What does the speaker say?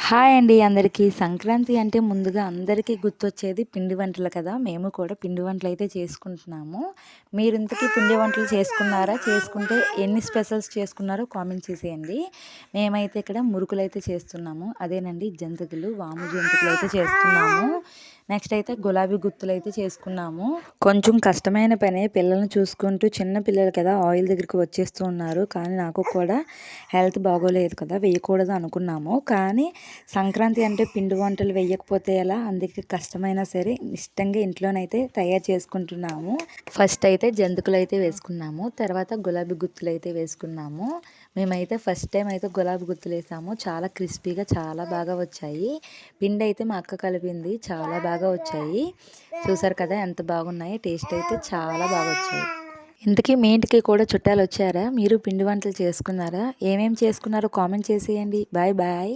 Hi అండి అందరికీ. సంక్రాంతి అంటే ముందుగా అందరికీ గుర్తొచ్చేది పిండి వంటలు కదా! మేము కూడా పిండి వంటలైతే చేసుకుంటున్నాము. మీరు ఇంతకీ పిండి వంటలు చేసుకున్నారా? చేసుకుంటే ఎన్ని స్పెషల్స్ చేసుకున్నారో కామెంట్ చేసేయండి. మేమైతే ఇక్కడ మురుకులైతే చేస్తున్నాము. అదేనండి జంతికలు, వాము జంతికలైతే చేస్తున్నాము. నెక్స్ట్ అయితే గులాబీ గుత్తులైతే చేసుకున్నాము. కొంచెం కష్టమైన పనే, పిల్లల్ని చూసుకుంటూ, చిన్న పిల్లలు కదా ఆయిల్ దగ్గరికి వచ్చేస్తూ ఉన్నారు. కానీ నాకు కూడా హెల్త్ బాగోలేదు కదా, వేయకూడదు అనుకున్నాము. కానీ సంక్రాంతి అంటే పిండి వంటలు వేయకపోతే ఎలా, అందుకే కష్టమైనా సరే ఇష్టంగా ఇంట్లోనైతే తయారు చేసుకుంటున్నాము. ఫస్ట్ అయితే జంతికలు అయితే వేసుకున్నాము, తర్వాత గులాబీ గుత్తులు అయితే వేసుకున్నాము. మేమైతే ఫస్ట్ టైం అయితే గులాబీ గుత్తులు వేసాము. చాలా క్రిస్పీగా చాలా బాగా వచ్చాయి. పిండి అయితే మా అక్క కలిపింది, చాలా బాగా వచ్చాయి. చూసారు కదా ఎంత బాగున్నాయి. టేస్ట్ అయితే చాలా బాగా వచ్చాయి. ఇంతకీ మీ ఇంటికి కూడా చుట్టాలు వచ్చారా? మీరు పిండి వంటలు చేసుకున్నారా? ఏమేమి చేసుకున్నారో కామెంట్ చేసేయండి. Bye bye.